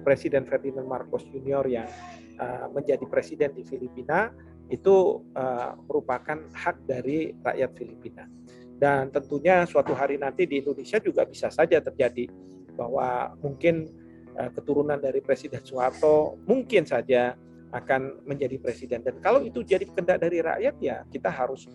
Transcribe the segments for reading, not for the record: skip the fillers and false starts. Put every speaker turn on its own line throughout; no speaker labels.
Presiden Ferdinand Marcos Junior yang menjadi presiden di Filipina itu merupakan hak dari rakyat Filipina. Dan tentunya suatu hari nanti di Indonesia juga bisa saja terjadi bahwa mungkin keturunan dari Presiden Soeharto mungkin saja akan menjadi presiden. Dan kalau itu jadi kehendak dari rakyat, ya kita harus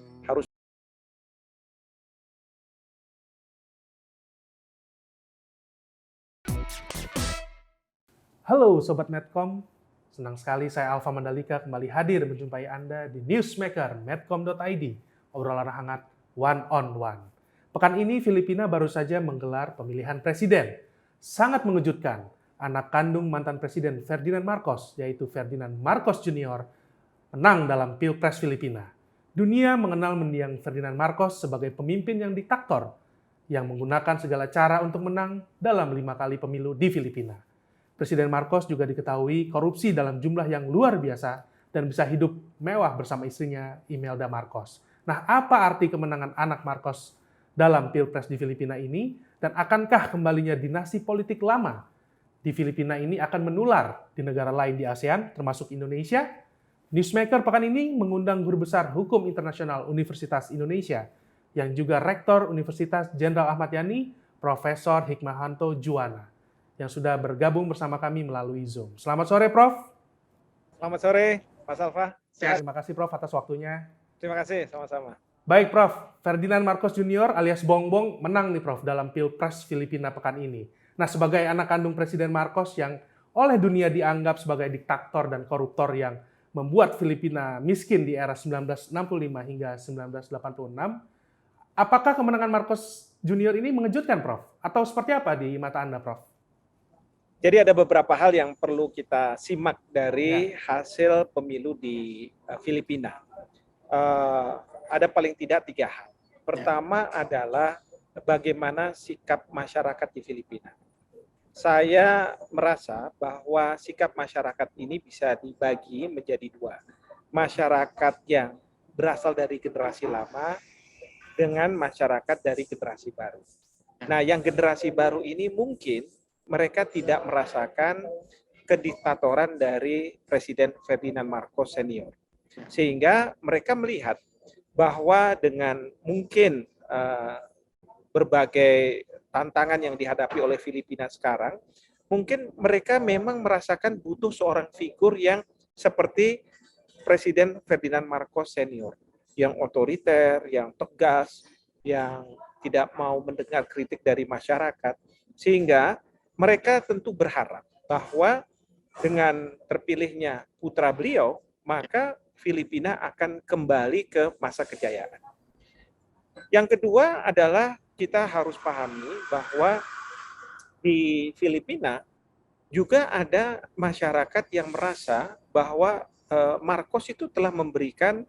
Halo Sobat Medcom, senang sekali saya Alfa Mandalika kembali hadir menjumpai Anda di Newsmaker Medcom.id, obrolan hangat one on one. Pekan ini Filipina baru saja menggelar pemilihan presiden. Sangat mengejutkan, anak kandung mantan Presiden Ferdinand Marcos, yaitu Ferdinand Marcos Junior, menang dalam Pilpres Filipina. Dunia mengenal mendiang Ferdinand Marcos sebagai pemimpin yang diktator, yang menggunakan segala cara untuk menang dalam 5 kali pemilu di Filipina. Presiden Marcos juga diketahui korupsi dalam jumlah yang luar biasa dan bisa hidup mewah bersama istrinya Imelda Marcos. Nah, apa arti kemenangan anak Marcos dalam Pilpres di Filipina ini? Dan akankah kembalinya dinasti politik lama di Filipina ini akan menular di negara lain di ASEAN, termasuk Indonesia? Newsmaker pekan ini mengundang Guru Besar Hukum Internasional Universitas Indonesia, yang juga Rektor Universitas Jenderal Ahmad Yani, Profesor Hikmahanto Juwana, yang sudah bergabung bersama kami melalui Zoom. Selamat sore, Prof.
Selamat sore, Mas Alfa.
Terima kasih, Prof, atas waktunya.
Terima kasih, sama-sama.
Baik, Prof. Ferdinand Marcos Junior alias Bongbong menang nih, Prof, dalam Pilpres Filipina pekan ini. Nah, sebagai anak kandung Presiden Marcos yang oleh dunia dianggap sebagai diktator dan koruptor yang membuat Filipina miskin di era 1965 hingga 1986, apakah kemenangan Marcos Junior ini mengejutkan, Prof? Atau seperti apa di mata Anda, Prof?
Jadi ada beberapa hal yang perlu kita simak dari hasil pemilu di Filipina. Ada paling tidak 3 hal. Pertama adalah bagaimana sikap masyarakat di Filipina. Saya merasa bahwa sikap masyarakat ini bisa dibagi menjadi 2. Masyarakat yang berasal dari generasi lama dengan masyarakat dari generasi baru. Nah, yang generasi baru ini mungkin mereka tidak merasakan kediktatoran dari Presiden Ferdinand Marcos Senior. Sehingga mereka melihat bahwa dengan mungkin berbagai tantangan yang dihadapi oleh Filipina sekarang, mungkin mereka memang merasakan butuh seorang figur yang seperti Presiden Ferdinand Marcos Senior, yang otoriter, yang tegas, yang tidak mau mendengar kritik dari masyarakat, sehingga mereka tentu berharap bahwa dengan terpilihnya putra beliau, maka Filipina akan kembali ke masa kejayaan. Yang kedua adalah kita harus pahami bahwa di Filipina juga ada masyarakat yang merasa bahwa Marcos itu telah memberikan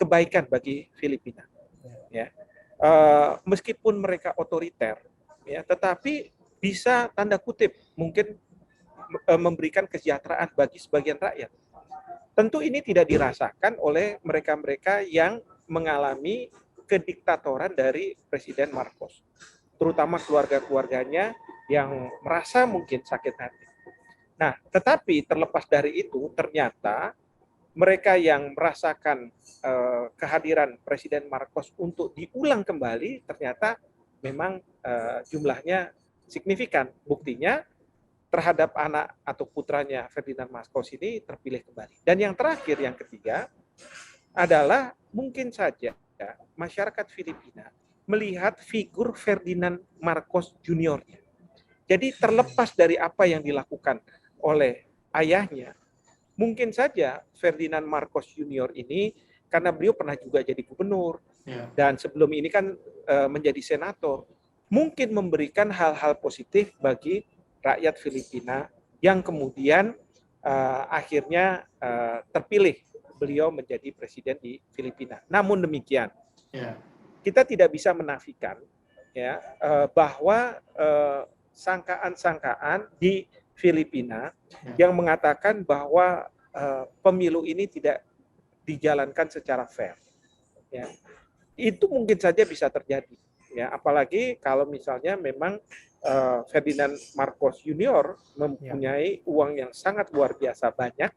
kebaikan bagi Filipina. Ya. Meskipun mereka otoriter, ya, tetapi bisa tanda kutip mungkin memberikan kesejahteraan bagi sebagian rakyat. Tentu ini tidak dirasakan oleh mereka-mereka yang mengalami kediktatoran dari Presiden Marcos, terutama keluarga-keluarganya yang merasa mungkin sakit hati. Nah, tetapi terlepas dari itu, ternyata mereka yang merasakan kehadiran Presiden Marcos untuk diulang kembali, ternyata memang jumlahnya signifikan. Buktinya terhadap anak atau putranya Ferdinand Marcos ini terpilih kembali. Dan yang terakhir, yang ketiga, adalah mungkin saja masyarakat Filipina melihat figur Ferdinand Marcos Junior. Jadi terlepas dari apa yang dilakukan oleh ayahnya, mungkin saja Ferdinand Marcos Junior ini, karena beliau pernah juga jadi gubernur, dan sebelum ini kan menjadi senator, mungkin memberikan hal-hal positif bagi rakyat Filipina yang kemudian akhirnya terpilih beliau menjadi presiden di Filipina. Namun demikian, kita tidak bisa menafikan ya bahwa sangkaan-sangkaan di Filipina yang mengatakan bahwa pemilu ini tidak dijalankan secara fair. Ya. Itu mungkin saja bisa terjadi. ya. Apalagi kalau misalnya memang Ferdinand Marcos Junior mempunyai uang yang sangat luar biasa banyak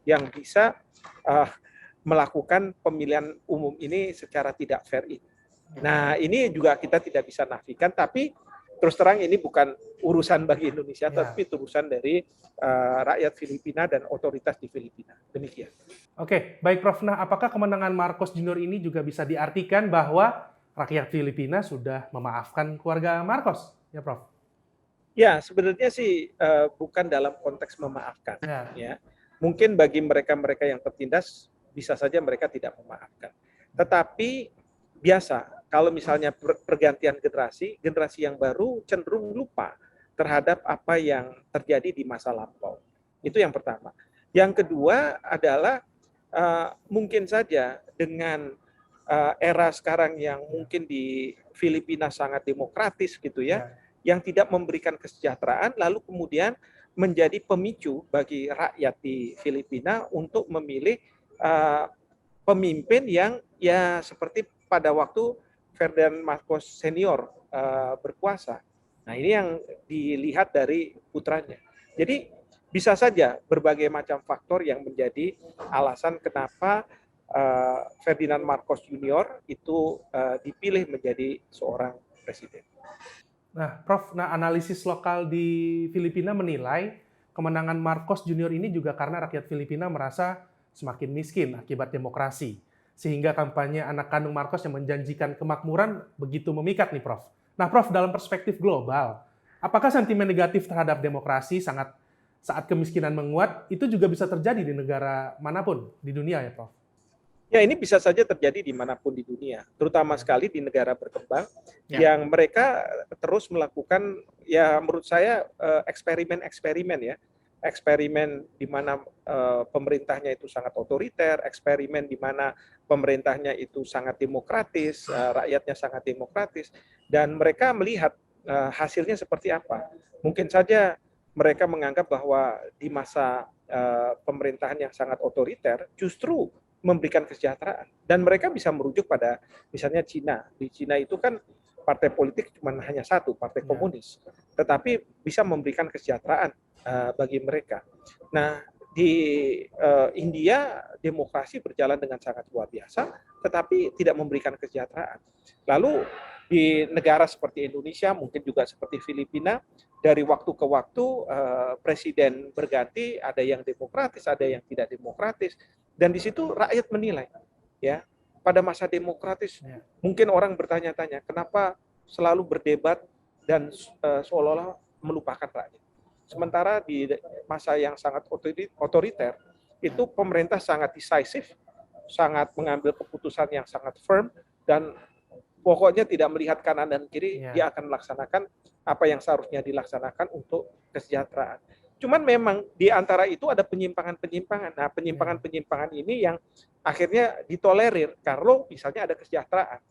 yang bisa melakukan pemilihan umum ini secara tidak fair ini. Nah, ini juga kita tidak bisa nafikan, tapi terus terang ini bukan urusan bagi Indonesia, tapi urusan dari rakyat Filipina dan otoritas di Filipina. Demikian.
Oke, baik Prof. Nah, apakah kemenangan Marcos Junior ini juga bisa diartikan bahwa rakyat Filipina sudah memaafkan keluarga Marcos? Ya, Prof.
Ya, sebenarnya sih bukan dalam konteks memaafkan. Ya. Mungkin bagi mereka-mereka yang tertindas, bisa saja mereka tidak memaafkan. Tetapi biasa, kalau misalnya pergantian generasi yang baru cenderung lupa terhadap apa yang terjadi di masa lampau. Itu yang pertama. Yang kedua adalah mungkin saja dengan era sekarang yang mungkin di Filipina sangat demokratis gitu ya, yang tidak memberikan kesejahteraan, lalu kemudian menjadi pemicu bagi rakyat di Filipina untuk memilih pemimpin yang ya seperti pada waktu Ferdinand Marcos Senior berkuasa. Nah, ini yang dilihat dari putranya. Jadi bisa saja berbagai macam faktor yang menjadi alasan kenapa Ferdinand Marcos Junior itu dipilih menjadi seorang presiden.
Nah, Prof, analisis lokal di Filipina menilai kemenangan Marcos Junior ini juga karena rakyat Filipina merasa semakin miskin akibat demokrasi. Sehingga kampanye anak kandung Marcos yang menjanjikan kemakmuran begitu memikat nih, Prof. Nah, Prof, dalam perspektif global, apakah sentimen negatif terhadap demokrasi saat kemiskinan menguat itu juga bisa terjadi di negara manapun di dunia ya, Prof?
Ya, ini bisa saja terjadi dimanapun di dunia, terutama sekali di negara berkembang yang mereka terus melakukan, ya menurut saya eksperimen di mana pemerintahnya itu sangat otoriter, eksperimen di mana pemerintahnya itu sangat demokratis, rakyatnya sangat demokratis, dan mereka melihat hasilnya seperti apa. Mungkin saja mereka menganggap bahwa di masa pemerintahan yang sangat otoriter justru memberikan kesejahteraan, dan mereka bisa merujuk pada misalnya Cina. Di Cina itu kan partai politik cuma hanya satu, partai komunis, tetapi bisa memberikan kesejahteraan bagi mereka. Nah, di India demokrasi berjalan dengan sangat luar biasa, tetapi tidak memberikan kesejahteraan. Lalu di negara seperti Indonesia, mungkin juga seperti Filipina, dari waktu ke waktu presiden berganti, ada yang demokratis, ada yang tidak demokratis, dan di situ rakyat menilai, ya. Pada masa demokratis, mungkin orang bertanya-tanya, kenapa selalu berdebat dan seolah-olah melupakan rakyat. Sementara di masa yang sangat otoriter, itu pemerintah sangat decisive, sangat mengambil keputusan yang sangat firm, dan pokoknya tidak melihat kanan dan kiri, dia akan melaksanakan apa yang seharusnya dilaksanakan untuk kesejahteraan. Cuman memang di antara itu ada penyimpangan-penyimpangan. Nah, penyimpangan-penyimpangan ini yang akhirnya ditolerir kalau misalnya ada kesejahteraan.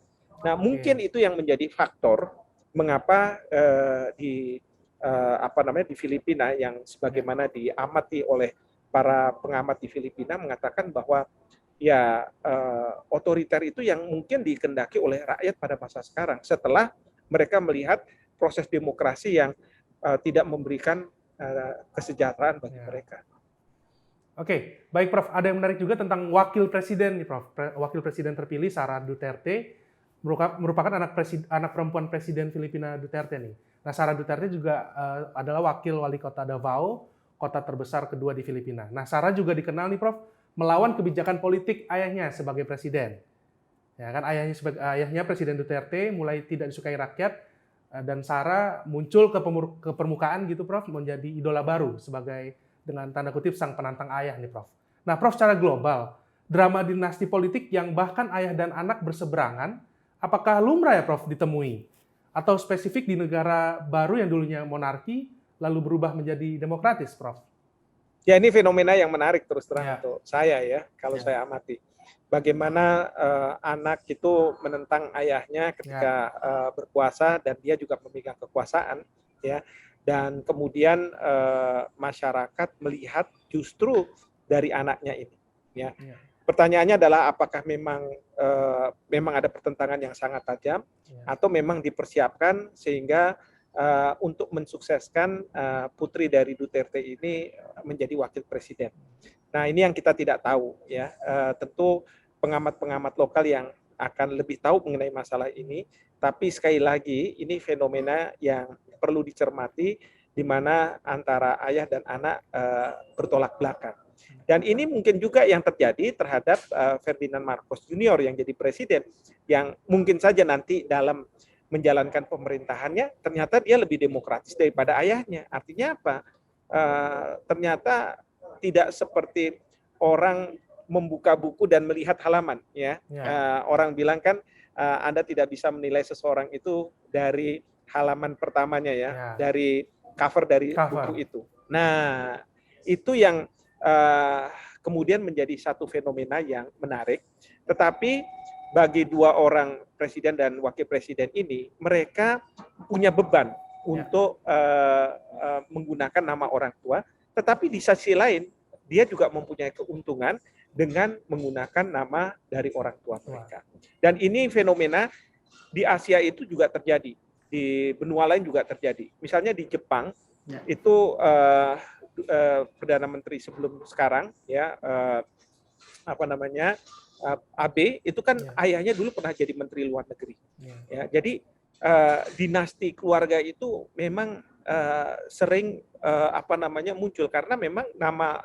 Nah, mungkin itu yang menjadi faktor mengapa di Filipina, yang sebagaimana diamati oleh para pengamat di Filipina, mengatakan bahwa ya otoriter itu yang mungkin dikehendaki oleh rakyat pada masa sekarang setelah mereka melihat proses demokrasi yang tidak memberikan kesejahteraan bagi mereka.
Oke, baik Prof. Ada yang menarik juga tentang wakil presiden nih, Prof. Wakil presiden terpilih Sara Duterte merupakan anak perempuan presiden Filipina Duterte nih. Nah, Sara Duterte juga adalah wakil wali kota Davao, kota terbesar kedua di Filipina. Nah, Sara juga dikenal nih, Prof, melawan kebijakan politik ayahnya sebagai presiden. Ya kan, ayahnya Presiden Duterte mulai tidak disukai rakyat, dan Sara muncul ke permukaan gitu, Prof, menjadi idola baru sebagai dengan tanda kutip sang penantang ayah nih, Prof. Nah, Prof, secara global, drama dinasti politik yang bahkan ayah dan anak berseberangan, apakah lumrah ya, Prof, ditemui? Atau spesifik di negara baru yang dulunya monarki, lalu berubah menjadi demokratis, Prof?
Ya, ini fenomena yang menarik terus terang untuk saya ya, kalau saya amati. Bagaimana anak itu menentang ayahnya ketika berkuasa, dan dia juga memegang kekuasaan, ya. Dan kemudian masyarakat melihat justru dari anaknya ini, ya. Pertanyaannya adalah apakah memang ada pertentangan yang sangat tajam atau memang dipersiapkan sehingga untuk mensukseskan putri dari Duterte ini menjadi wakil presiden. Nah, ini yang kita tidak tahu ya. Tentu pengamat-pengamat lokal yang akan lebih tahu mengenai masalah ini, tapi sekali lagi ini fenomena yang perlu dicermati di mana antara ayah dan anak bertolak belakang. Dan ini mungkin juga yang terjadi terhadap Ferdinand Marcos Junior yang jadi presiden, yang mungkin saja nanti dalam menjalankan pemerintahannya ternyata dia lebih demokratis daripada ayahnya. Artinya apa? Ternyata tidak seperti orang membuka buku dan melihat halaman, ya. Orang bilang kan Anda tidak bisa menilai seseorang itu dari halaman pertamanya, ya, dari cover dari buku itu. Nah, itu yang kemudian menjadi satu fenomena yang menarik. Tetapi bagi dua orang presiden dan wakil presiden ini, mereka punya beban untuk menggunakan nama orang tua, tetapi di sisi lain dia juga mempunyai keuntungan dengan menggunakan nama dari orang tua mereka. Dan ini fenomena di Asia itu juga terjadi, di benua lain juga terjadi. Misalnya di Jepang itu Perdana Menteri sebelum sekarang, ya, Abe itu kan ayahnya dulu pernah jadi Menteri Luar Negeri. Ya, jadi dinasti keluarga itu memang sering muncul karena memang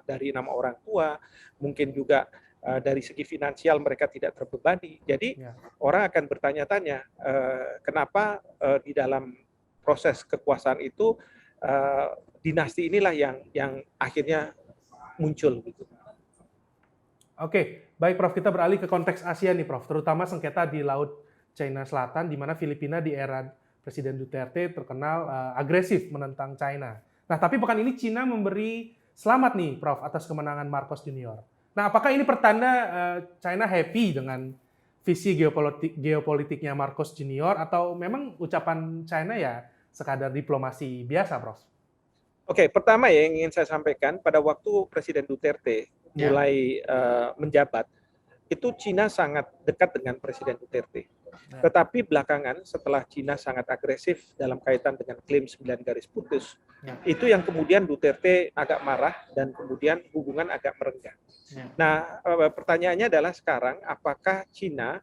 dari nama orang tua, mungkin juga dari segi finansial mereka tidak terbebani. Jadi orang akan bertanya-tanya kenapa di dalam proses kekuasaan itu dinasti inilah yang akhirnya muncul gitu.
Oke, baik Prof, kita beralih ke konteks Asia nih Prof, terutama sengketa di Laut China Selatan, di mana Filipina di era Presiden Duterte terkenal agresif menentang China. Nah, tapi pekan ini China memberi selamat nih Prof atas kemenangan Marcos Junior. Nah, apakah ini pertanda China happy dengan visi geopolitiknya Marcos Junior atau memang ucapan China ya sekadar diplomasi biasa, Prof?
Oke, pertama yang ingin saya sampaikan, pada waktu Presiden Duterte mulai menjabat, itu Cina sangat dekat dengan Presiden Duterte. Tetapi belakangan setelah Cina sangat agresif dalam kaitan dengan klaim 9 garis putus, itu yang kemudian Duterte agak marah dan kemudian hubungan agak merenggang. Nah, pertanyaannya adalah sekarang apakah Cina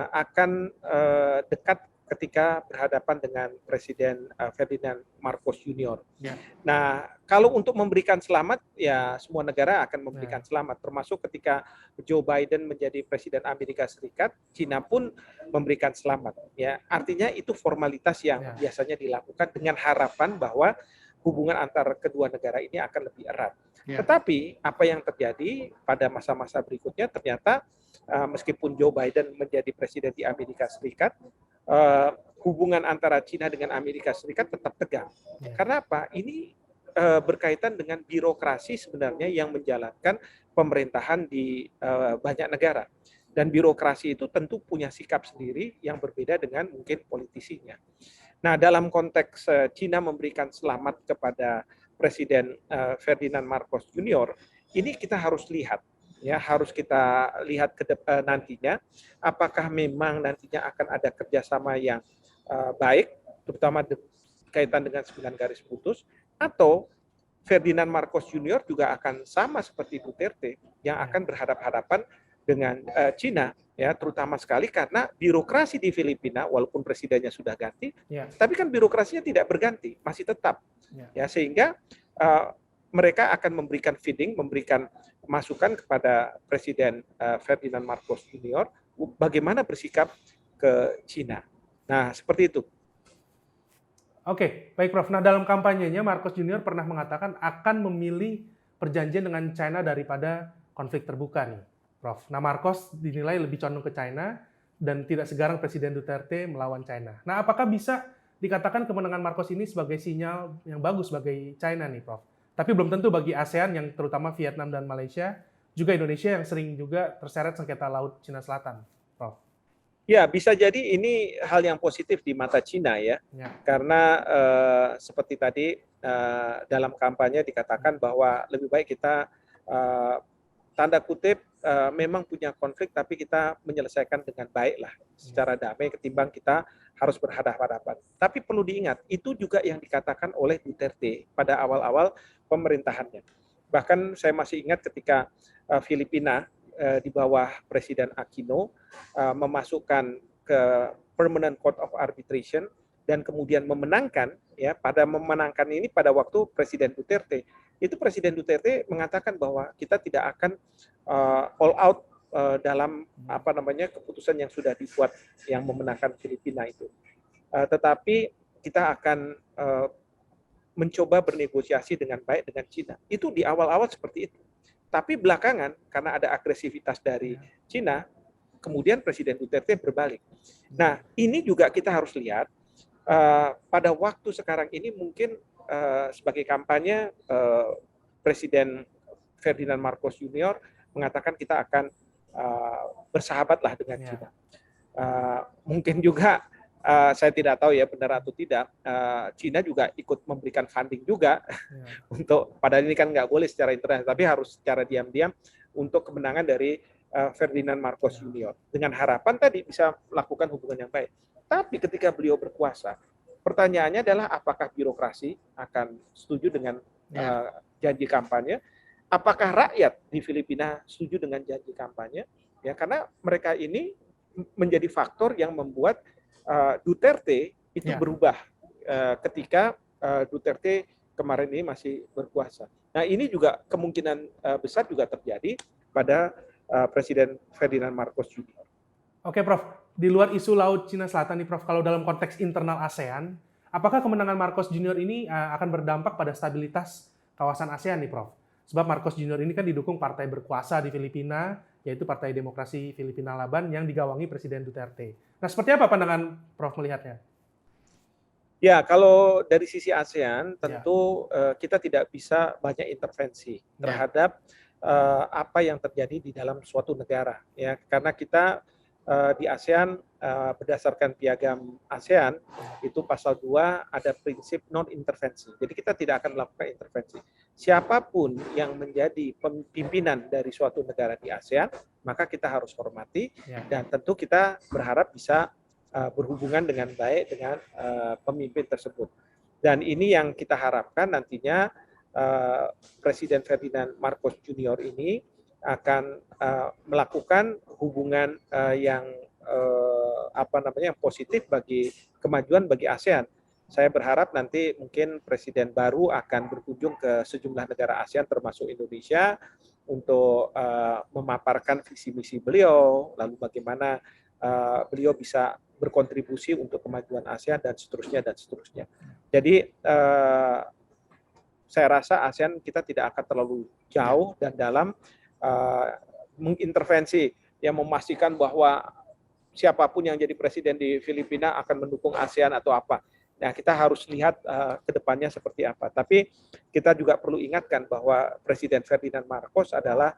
akan dekat ketika berhadapan dengan Presiden Ferdinand Marcos Junior. Nah, kalau untuk memberikan selamat, ya semua negara akan memberikan selamat, termasuk ketika Joe Biden menjadi Presiden Amerika Serikat, Cina pun memberikan selamat. Ya, artinya itu formalitas yang biasanya dilakukan dengan harapan bahwa hubungan antara kedua negara ini akan lebih erat. Tetapi apa yang terjadi pada masa-masa berikutnya ternyata meskipun Joe Biden menjadi presiden di Amerika Serikat, hubungan antara Cina dengan Amerika Serikat tetap tegang. Karena apa? Ini berkaitan dengan birokrasi sebenarnya yang menjalankan pemerintahan di banyak negara. Dan birokrasi itu tentu punya sikap sendiri yang berbeda dengan mungkin politisinya. Nah, dalam konteks Cina memberikan selamat kepada Presiden Ferdinand Marcos Junior, ini kita harus lihat. Ya, harus kita lihat ke nantinya apakah memang nantinya akan ada kerjasama yang baik, terutama kaitan dengan 9 garis putus, atau Ferdinand Marcos Junior juga akan sama seperti Duterte yang akan berhadapan-hadapan dengan Cina, ya, terutama sekali karena birokrasi di Filipina walaupun presidennya sudah ganti, tapi kan birokrasinya tidak berganti, masih tetap, ya, sehingga mereka akan memberikan feeding, memberikan masukan kepada Presiden Ferdinand Marcos Junior bagaimana bersikap ke Cina. Nah, seperti itu.
Oke, baik Prof. Nah, dalam kampanyenya Marcos Junior pernah mengatakan akan memilih perjanjian dengan China daripada konflik terbuka nih, Prof. Nah, Marcos dinilai lebih condong ke China dan tidak segarang Presiden Duterte melawan China. Nah, apakah bisa dikatakan kemenangan Marcos ini sebagai sinyal yang bagus bagi China nih, Prof? Tapi belum tentu bagi ASEAN yang terutama Vietnam dan Malaysia, juga Indonesia yang sering juga terseret sengketa Laut Cina Selatan, Prof.
Ya, bisa jadi ini hal yang positif di mata Cina ya. Karena seperti tadi dalam kampanye dikatakan bahwa lebih baik kita tanda kutip memang punya konflik, tapi kita menyelesaikan dengan baik lah secara damai ketimbang kita harus berhadapan-hadapan. Tapi perlu diingat, itu juga yang dikatakan oleh Duterte pada awal-awal pemerintahannya. Bahkan saya masih ingat ketika Filipina di bawah Presiden Aquino memasukkan ke Permanent Court of Arbitration dan kemudian memenangkan, ya, memenangkan ini pada waktu Presiden Duterte. Itu Presiden Duterte mengatakan bahwa kita tidak akan all out dalam keputusan yang sudah dibuat yang memenangkan Filipina itu. Tetapi kita akan mencoba bernegosiasi dengan baik dengan Cina. Itu di awal-awal seperti itu. Tapi belakangan karena ada agresivitas dari Cina, kemudian Presiden Duterte berbalik. Nah, ini juga kita harus lihat pada waktu sekarang ini mungkin sebagai kampanye Presiden Ferdinand Marcos Junior mengatakan kita akan bersahabatlah dengan Cina. Mungkin juga saya tidak tahu ya benar atau tidak, Cina juga ikut memberikan funding juga untuk, padahal ini kan nggak boleh secara internet, tapi harus secara diam-diam untuk kemenangan dari Ferdinand Marcos Junior dengan harapan tadi bisa melakukan hubungan yang baik. Tapi ketika beliau berkuasa, pertanyaannya adalah apakah birokrasi akan setuju dengan janji kampanye? Apakah rakyat di Filipina setuju dengan janji kampanye? Ya, karena mereka ini menjadi faktor yang membuat Duterte itu berubah ketika Duterte kemarin ini masih berkuasa. Nah, ini juga kemungkinan besar juga terjadi pada Presiden Ferdinand Marcos Junior.
Oke, Prof. Di luar isu Laut Cina Selatan nih, Prof, kalau dalam konteks internal ASEAN, apakah kemenangan Marcos Junior ini akan berdampak pada stabilitas kawasan ASEAN nih, Prof? Sebab Marcos Junior ini kan didukung partai berkuasa di Filipina, yaitu Partai Demokrasi Filipina Laban yang digawangi Presiden Duterte. Nah, seperti apa pandangan Prof melihatnya?
Ya, kalau dari sisi ASEAN, tentu kita tidak bisa banyak intervensi terhadap apa yang terjadi di dalam suatu negara, ya, karena kita di ASEAN berdasarkan piagam ASEAN itu pasal 2 ada prinsip non intervensi. Jadi kita tidak akan melakukan intervensi. Siapapun yang menjadi pimpinan dari suatu negara di ASEAN, maka kita harus hormati dan tentu kita berharap bisa berhubungan dengan baik dengan pemimpin tersebut. Dan ini yang kita harapkan nantinya Presiden Ferdinand Marcos Junior ini akan melakukan hubungan yang positif bagi kemajuan bagi ASEAN. Saya berharap nanti mungkin presiden baru akan berkunjung ke sejumlah negara ASEAN termasuk Indonesia untuk memaparkan visi misi beliau, lalu bagaimana beliau bisa berkontribusi untuk kemajuan ASEAN dan seterusnya dan seterusnya. Jadi saya rasa ASEAN kita tidak akan terlalu jauh dan dalam mengintervensi yang memastikan bahwa siapapun yang jadi presiden di Filipina akan mendukung ASEAN atau apa. Nah, kita harus lihat ke depannya seperti apa. Tapi kita juga perlu ingatkan bahwa Presiden Ferdinand Marcos adalah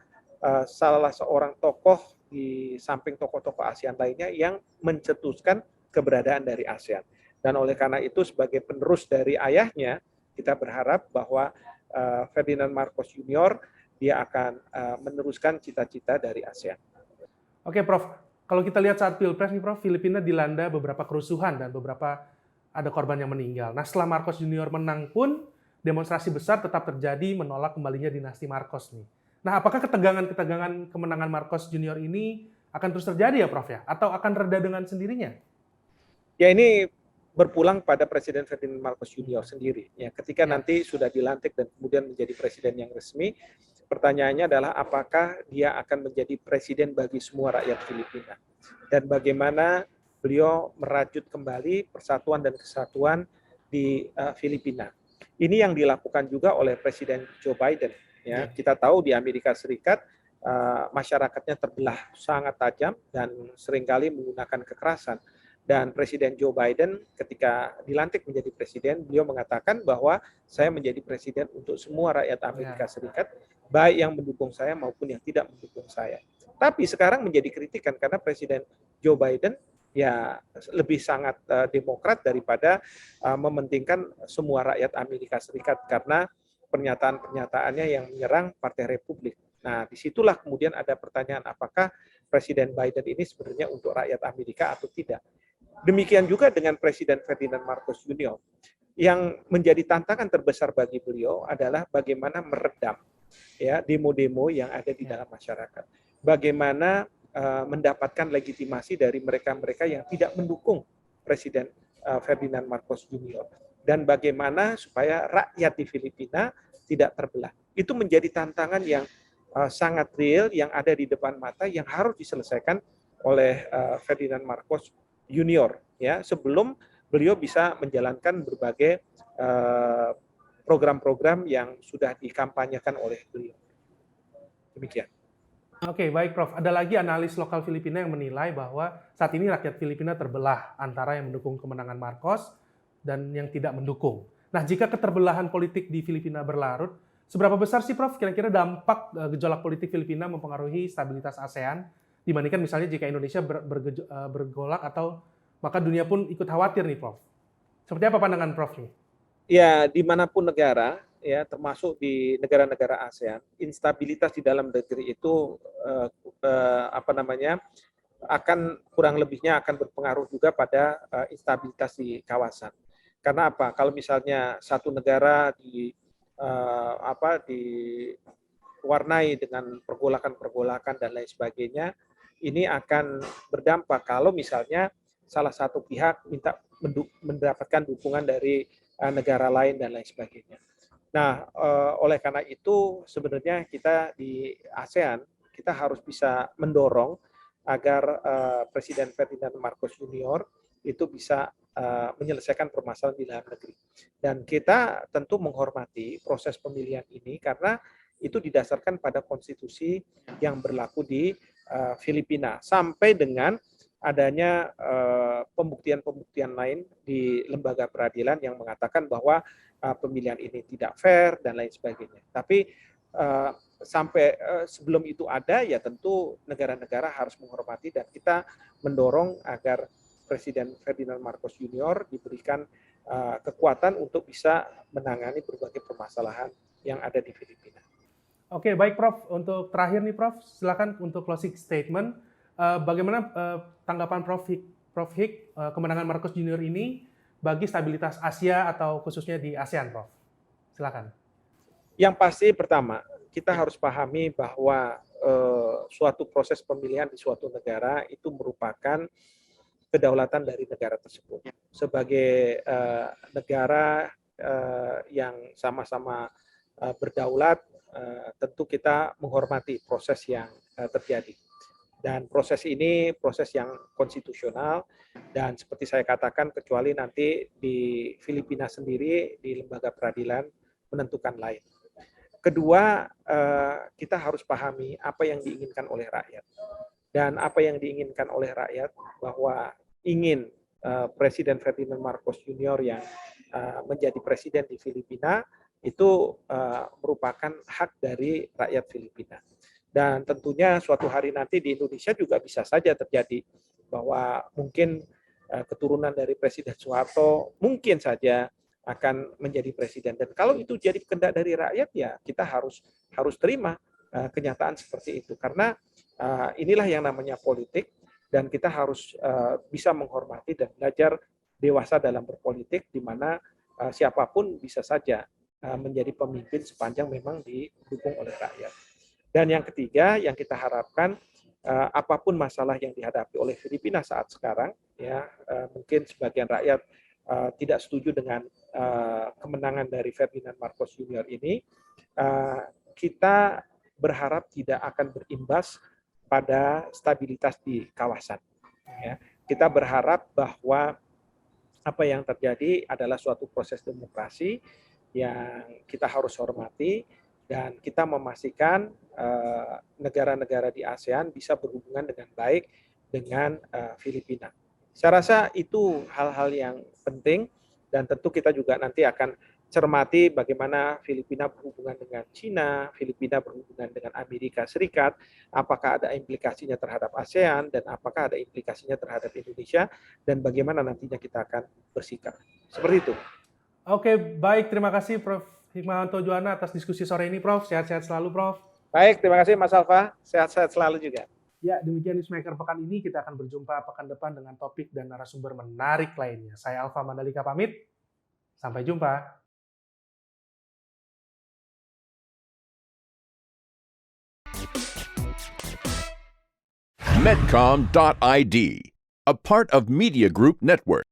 salah seorang tokoh di samping tokoh-tokoh ASEAN lainnya yang mencetuskan keberadaan dari ASEAN. Dan oleh karena itu sebagai penerus dari ayahnya, kita berharap bahwa Ferdinand Marcos Junior dia akan meneruskan cita-cita dari ASEAN.
Oke, Prof. Kalau kita lihat saat Pilpres nih, Prof, Filipina dilanda beberapa kerusuhan dan beberapa ada korban yang meninggal. Nah, setelah Marcos Junior menang pun, demonstrasi besar tetap terjadi menolak kembalinya dinasti Marcos nih. Nah, apakah ketegangan-ketegangan kemenangan Marcos Junior ini akan terus terjadi ya, Prof ya? Atau akan reda dengan sendirinya?
Ya, ini berpulang pada Presiden Ferdinand Marcos Junior sendiri. Ya, ketika nanti sudah dilantik dan kemudian menjadi presiden yang resmi, pertanyaannya adalah apakah dia akan menjadi presiden bagi semua rakyat Filipina dan bagaimana beliau merajut kembali persatuan dan kesatuan di Filipina. Ini yang dilakukan juga oleh Presiden Joe Biden. Ya, kita tahu di Amerika Serikat masyarakatnya terbelah sangat tajam dan seringkali menggunakan kekerasan. Dan Presiden Joe Biden ketika dilantik menjadi presiden, beliau mengatakan bahwa saya menjadi presiden untuk semua rakyat Amerika Serikat, baik yang mendukung saya maupun yang tidak mendukung saya. Tapi sekarang menjadi kritikan karena Presiden Joe Biden ya lebih sangat demokrat daripada mementingkan semua rakyat Amerika Serikat karena pernyataan-pernyataannya yang menyerang Partai Republik. Nah, disitulah kemudian ada pertanyaan apakah Presiden Biden ini sebenarnya untuk rakyat Amerika atau tidak. Demikian juga dengan Presiden Ferdinand Marcos Junior. Yang menjadi tantangan terbesar bagi beliau adalah bagaimana meredam ya demo-demo yang ada di dalam masyarakat. Bagaimana mendapatkan legitimasi dari mereka-mereka yang tidak mendukung Presiden Ferdinand Marcos Junior dan bagaimana supaya rakyat di Filipina tidak terbelah. Itu menjadi tantangan yang sangat real yang ada di depan mata yang harus diselesaikan oleh Ferdinand Marcos Junior ya sebelum beliau bisa menjalankan berbagai program-program yang sudah dikampanyekan oleh beliau. Demikian.
Oke, baik Prof. Ada lagi analis lokal Filipina yang menilai bahwa saat ini rakyat Filipina terbelah antara yang mendukung kemenangan Marcos dan yang tidak mendukung. Nah, jika keterbelahan politik di Filipina berlarut, seberapa besar sih Prof kira-kira dampak gejolak politik Filipina mempengaruhi stabilitas ASEAN dibandingkan misalnya jika Indonesia bergolak atau maka dunia pun ikut khawatir nih Prof. Seperti apa pandangan Prof nih?
Ya, dimanapun negara, ya termasuk di negara-negara ASEAN, instabilitas di dalam negeri itu akan kurang lebihnya akan berpengaruh juga pada instabilitas di kawasan. Karena apa? Kalau misalnya satu negara diwarnai dengan pergolakan-pergolakan dan lain sebagainya, ini akan berdampak kalau misalnya salah satu pihak mendapatkan dukungan dari negara lain dan lain sebagainya. Nah, oleh karena itu sebenarnya kita di ASEAN kita harus bisa mendorong agar Presiden Ferdinand Marcos Junior itu bisa menyelesaikan permasalahan di dalam negeri. Dan kita tentu menghormati proses pemilihan ini karena itu didasarkan pada konstitusi yang berlaku di Filipina sampai dengan adanya pembuktian-pembuktian lain di lembaga peradilan yang mengatakan bahwa pemilihan ini tidak fair dan lain sebagainya. Tapi sampai sebelum itu ada, ya tentu negara-negara harus menghormati dan kita mendorong agar Presiden Ferdinand Marcos Junior diberikan kekuatan untuk bisa menangani berbagai permasalahan yang ada di Filipina.
Oke, baik Prof. Untuk terakhir nih Prof, silakan untuk closing statement. Bagaimana tanggapan Prof Hik kemenangan Marcos Junior ini bagi stabilitas Asia atau khususnya di ASEAN, Prof? Silakan.
Yang pasti pertama, kita harus pahami bahwa suatu proses pemilihan di suatu negara itu merupakan kedaulatan dari negara tersebut. Sebagai negara yang sama-sama berdaulat, tentu kita menghormati proses yang terjadi. Dan proses ini proses yang konstitusional dan seperti saya katakan kecuali nanti di Filipina sendiri di lembaga peradilan menentukan lain. Kedua, kita harus pahami apa yang diinginkan oleh rakyat. Dan apa yang diinginkan oleh rakyat bahwa ingin Presiden Ferdinand Marcos Junior yang menjadi presiden di Filipina itu merupakan hak dari rakyat Filipina. Dan tentunya suatu hari nanti di Indonesia juga bisa saja terjadi bahwa mungkin keturunan dari Presiden Soeharto mungkin saja akan menjadi presiden. Dan kalau itu jadi kehendak dari rakyat, ya kita harus terima kenyataan seperti itu. Karena inilah yang namanya politik dan kita harus bisa menghormati dan belajar dewasa dalam berpolitik di mana siapapun bisa saja menjadi pemimpin sepanjang memang didukung oleh rakyat. Dan yang ketiga yang kita harapkan apapun masalah yang dihadapi oleh Filipina saat sekarang, ya mungkin sebagian rakyat tidak setuju dengan kemenangan dari Ferdinand Marcos Junior ini, kita berharap tidak akan berimbas pada stabilitas di kawasan. Ya. Kita berharap bahwa apa yang terjadi adalah suatu proses demokrasi yang kita harus hormati dan kita memastikan negara-negara di ASEAN bisa berhubungan dengan baik dengan Filipina. Saya rasa itu hal-hal yang penting dan tentu kita juga nanti akan cermati bagaimana Filipina berhubungan dengan Cina, Filipina berhubungan dengan Amerika Serikat, apakah ada implikasinya terhadap ASEAN dan apakah ada implikasinya terhadap Indonesia dan bagaimana nantinya kita akan bersikap. Seperti itu.
Oke, baik. Terima kasih Prof. Hikmahanto Juwana atas diskusi sore ini, Prof. Sehat-sehat selalu, Prof.
Baik, terima kasih Mas Alfa. Sehat-sehat selalu juga.
Ya, demikian Newsmaker pekan ini. Kita akan berjumpa pekan depan dengan topik dan narasumber menarik lainnya. Saya Alfa Mandalika pamit. Sampai jumpa.
Medcom.id, a part of Media Group Network.